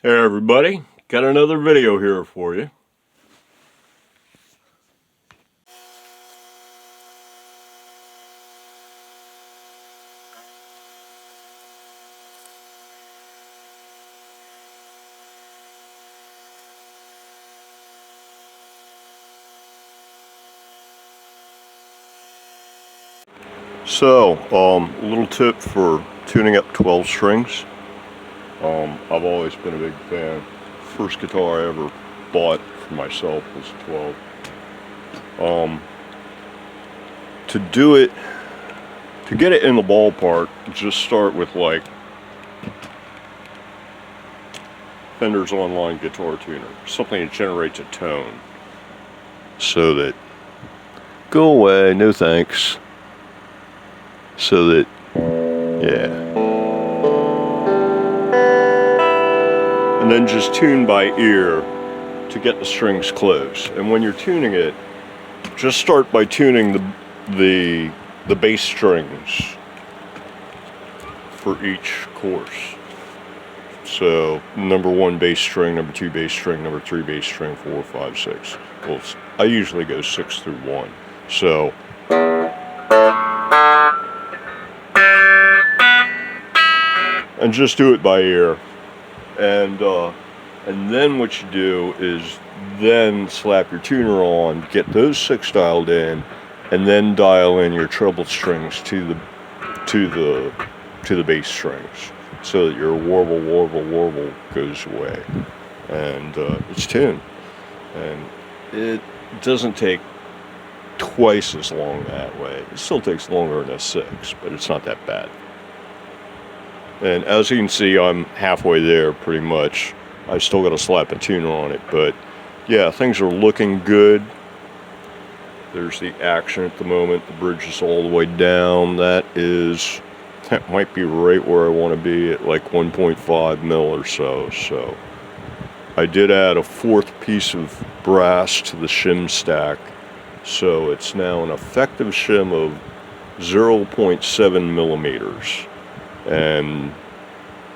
Hey everybody, got another video here for you. So, a little tip for tuning up 12 strings. I've always been a big fan. First guitar I ever bought for myself was 12. To do it, to get it in the ballpark, just start with like Fender's Online Guitar Tuner, something that generates a tone. So that, go away, no thanks. So that, yeah. And then just tune by ear to get the strings close. And when you're tuning it, just start by tuning the bass strings for each course. So number 1 bass string, number 2 bass string, number 3 bass string, 4, 5, 6. Well, I usually go 6 through 1. So and just do it by ear. And then what you do is then slap your tuner on, get those 6 dialed in, and then dial in your treble strings to the bass strings, so that your warble, warble, warble goes away, and it's tuned. And it doesn't take twice as long that way. It still takes longer than a 6, but it's not that bad. And as you can see, I'm halfway there pretty much. I still got to slap a tuner on it, but yeah, things are looking good. There's the action at the moment. The bridge is all the way down. That might be right where I want to be, at like 1.5 mil or so. So I did add a 4th piece of brass to the shim stack. So it's now an effective shim of 0.7 millimeters. And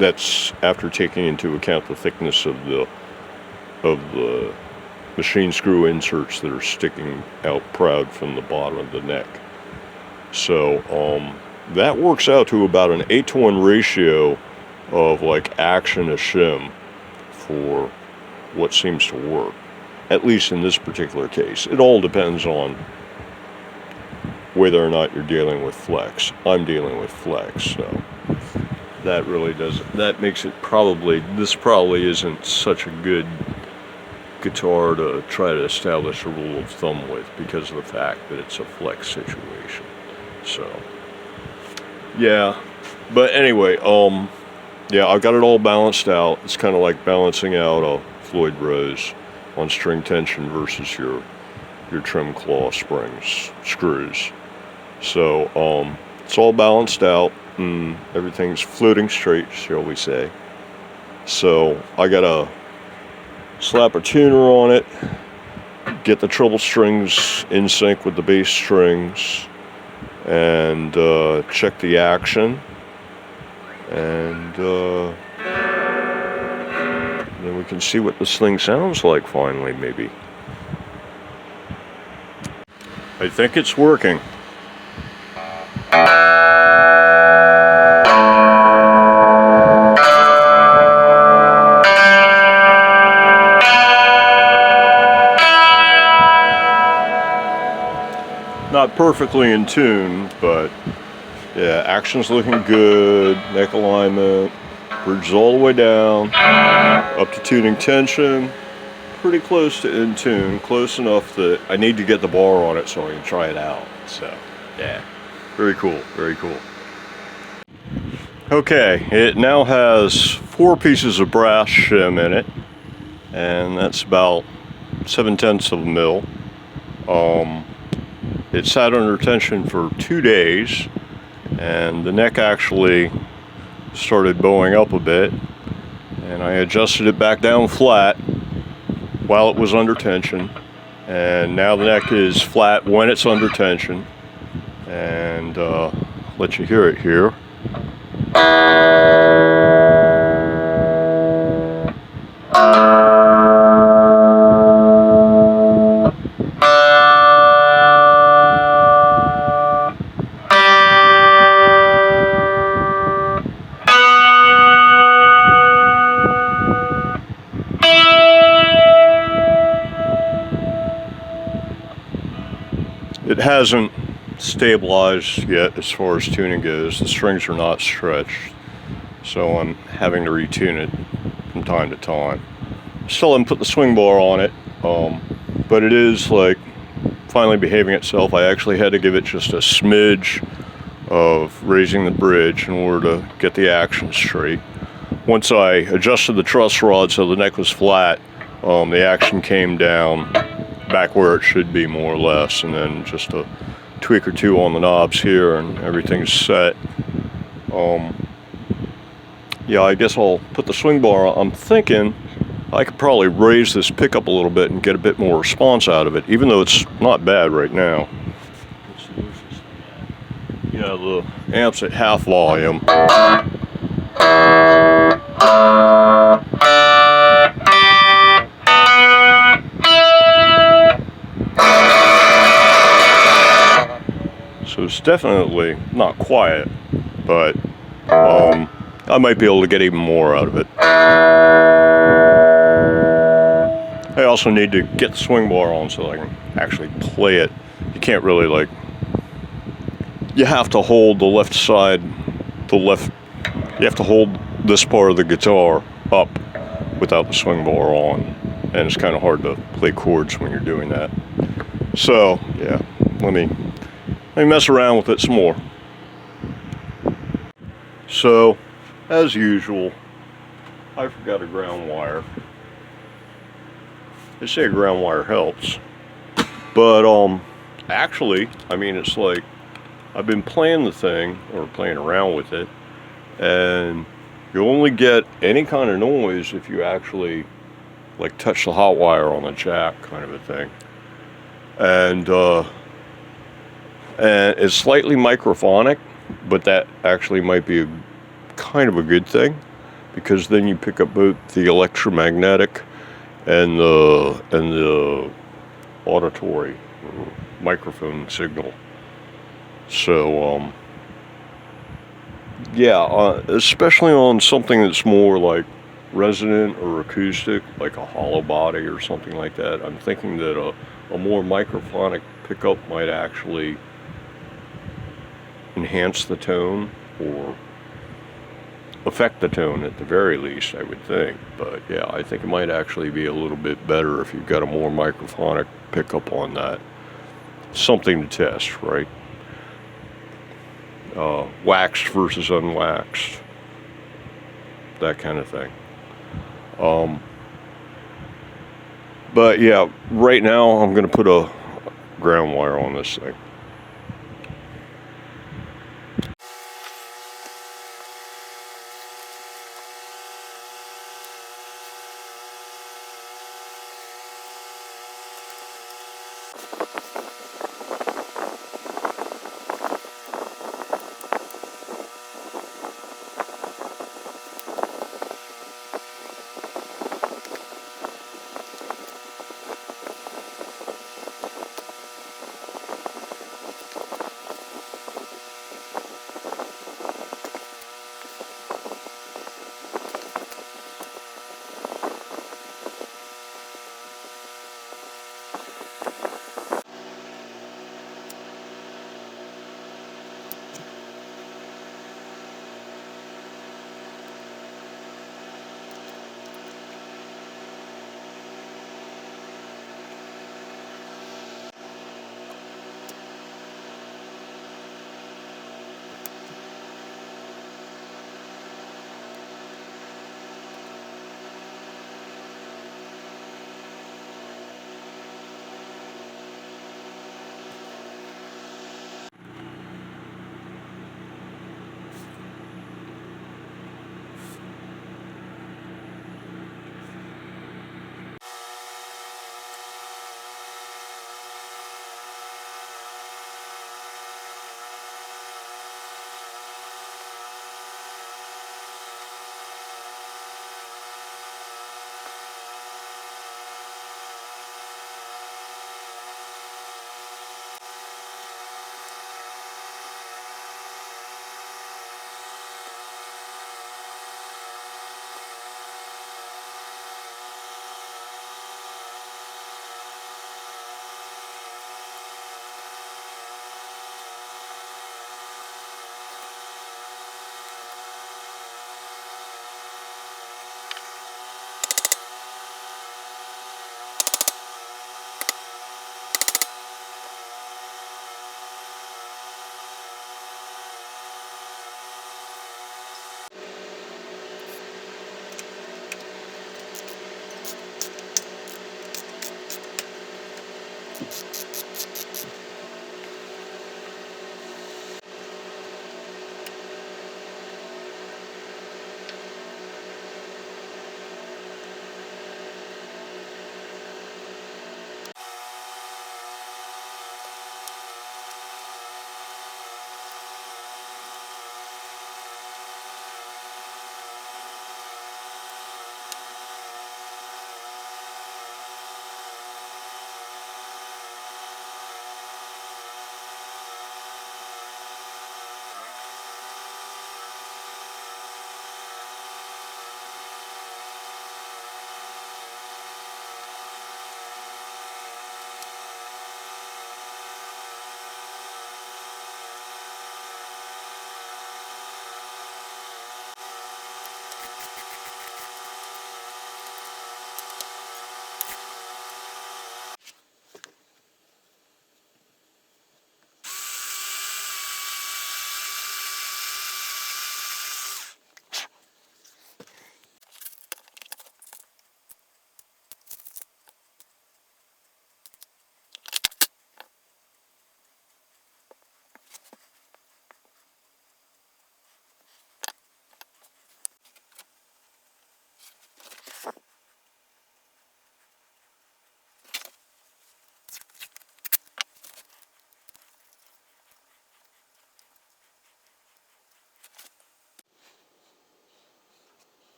that's after taking into account the thickness of the machine screw inserts that are sticking out proud from the bottom of the neck. So that works out to about an 8-to-1 ratio of like action to shim for what seems to work, at least in this particular case. It all depends on whether or not you're dealing with flex. I'm dealing with flex, so that really doesn't, that makes it this probably isn't such a good guitar to try to establish a rule of thumb with, because of the fact that it's a flex situation. So yeah, but anyway, yeah, I've got it all balanced out. It's kind of like balancing out a Floyd Rose on string tension versus your trim claw screws. So it's all balanced out and everything's floating straight, shall we say. So I gotta slap a tuner on it, get the treble strings in sync with the bass strings, and check the action, and then we can see what this thing sounds like finally, maybe. I think it's working. Not perfectly in tune, but yeah, action's looking good, neck alignment, bridge is all the way down, up to tuning tension, pretty close to in tune, close enough that I need to get the bar on it so I can try it out. So yeah, very cool, very cool. Okay, it now has 4 pieces of brass shim in it, and that's about 7/10 of a mil. It sat under tension for 2 days, and the neck actually started bowing up a bit, and I adjusted it back down flat while it was under tension, and now the neck is flat when it's under tension, and let you hear it here. hasn't stabilized yet as far as tuning goes. The strings are not stretched, so I'm having to retune it from time to time. Still haven't put the swing bar on it, but it is like finally behaving itself. I actually had to give it just a smidge of raising the bridge in order to get the action straight. Once I adjusted the truss rod so the neck was flat, the action came down back where it should be, more or less, and then just a tweak or two on the knobs here and everything's set. Yeah, I guess I'll put the swing bar on. I'm thinking I could probably raise this pickup a little bit and get a bit more response out of it, even though it's not bad right now. Yeah, the amp's at half volume. So it's definitely not quiet, but I might be able to get even more out of it. I also need to get the swing bar on so I can actually play it. You can't really, like, you have to hold the left side, you have to hold this part of the guitar up without the swing bar on, and it's kind of hard to play chords when you're doing that. So yeah, let me mess around with it some more. So, as usual, I forgot a ground wire. They say a ground wire helps, but actually, I mean, it's like I've been playing the thing, or playing around with it, and you only get any kind of noise if you actually like touch the hot wire on the jack, kind of a thing. And it's slightly microphonic, but that actually might be kind of a good thing, because then you pick up both the electromagnetic and the auditory microphone signal. So yeah, especially on something that's more like resonant or acoustic, like a hollow body or something like that, I'm thinking that a more microphonic pickup might actually enhance the tone, or affect the tone at the very least, I would think. But yeah, I think it might actually be a little bit better if you've got a more microphonic pickup on that. Something to test, right? Waxed versus unwaxed, that kind of thing. But yeah, right now I'm going to put a ground wire on this thing.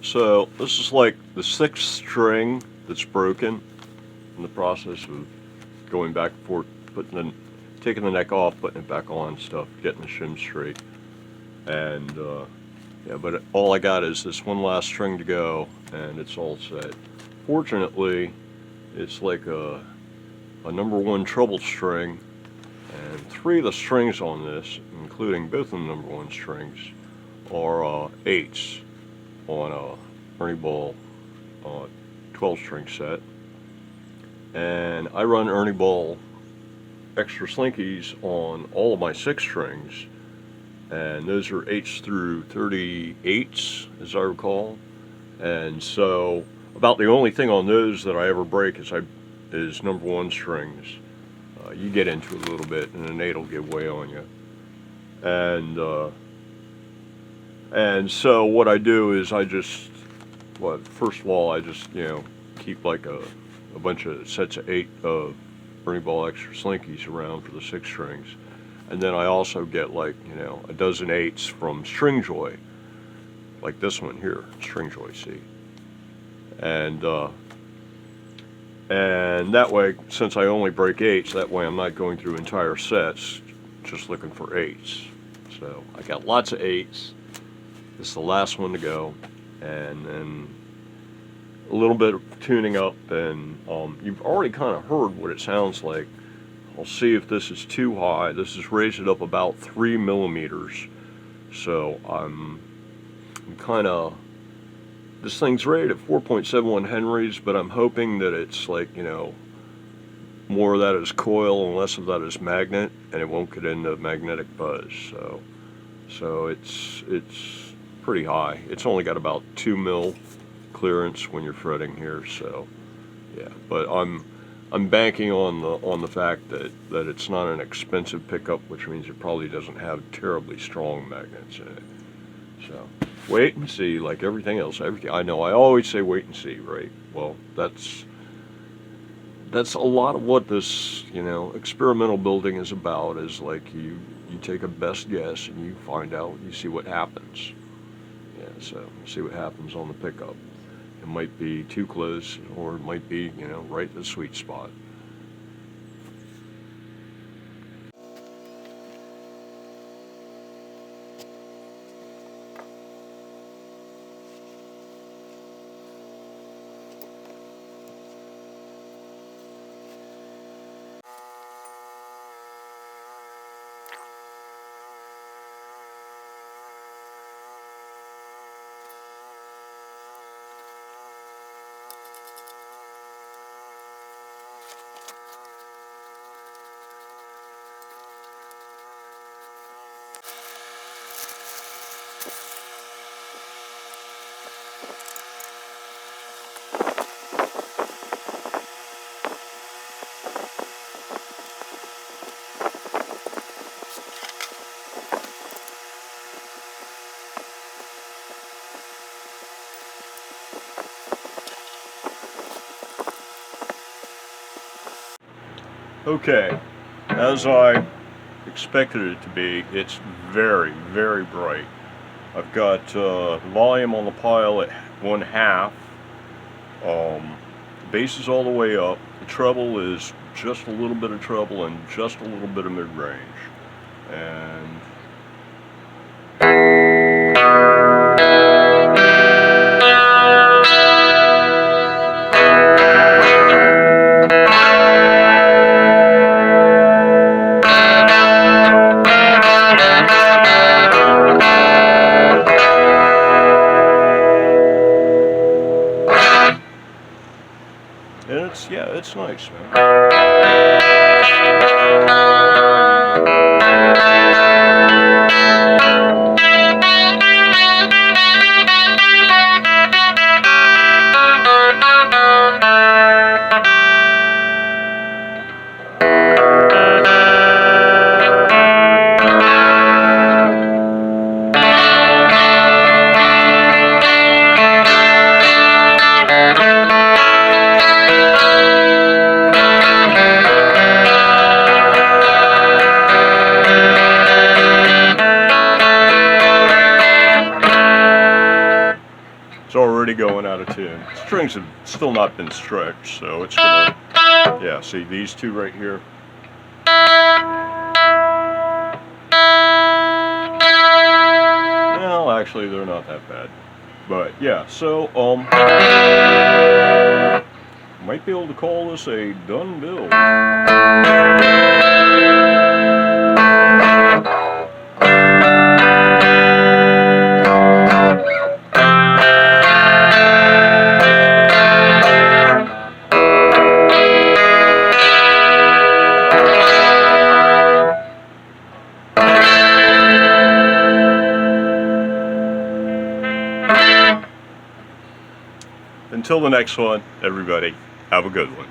So this is like the sixth string that's broken in the process of going back and forth, taking the neck off, putting it back on, stuff, getting the shim straight. And yeah, but all I got is this one last string to go, and it's all set. Fortunately, it's like a number one treble string, and three of the strings on this, including both of the number one strings, are eights on a Ernie Ball 12 string set. And I run Ernie Ball extra slinkies on all of my 6 strings, and those are 8s through 38s as I recall. And so about the only thing on those that I ever break is number one strings. You get into it a little bit and an 8 will give way on you. And so what I do is first of all I just keep like a bunch of sets of 8 Ernie Ball extra slinkies around for the 6 strings. And then I also get, like, you know, a dozen 8s from String Joy, like this one here, String Joy C. And that way, since I only break 8s, that way I'm not going through entire sets just looking for 8s. So I got lots of 8s. This is the last one to go, and then a little bit of tuning up, and you've already kind of heard what it sounds like. I'll see if this is too high. This is raised it up about 3 millimeters. So I'm kind of, this thing's rated at 4.71 Henrys, but I'm hoping that it's like, you know, more of that is coil and less of that is magnet, and it won't get into magnetic buzz. So it's pretty high. It's only got about 2 mil clearance when you're fretting here. So yeah, but I'm banking on the fact that it's not an expensive pickup, which means it probably doesn't have terribly strong magnets in it. So wait and see, like everything else. I know I always say wait and see, right? Well, that's a lot of what this, you know, experimental building is about. Is like you take a best guess and you find out, you see what happens. Yeah, so see what happens on the pickup. It might be too close, or it might be, you know, right in the sweet spot. Okay, as I expected it to be, it's very, very bright. I've got volume on the pile at 1/2. The bass is all the way up. The treble is just a little bit of treble and just a little bit of mid-range. And it's, yeah, it's nice, man. It's already going out of tune. Strings have still not been stretched, so it's gonna, yeah, see these two right here? Well, actually they're not that bad. But yeah, so might be able to call this a done build. Until the next one, everybody, have a good one.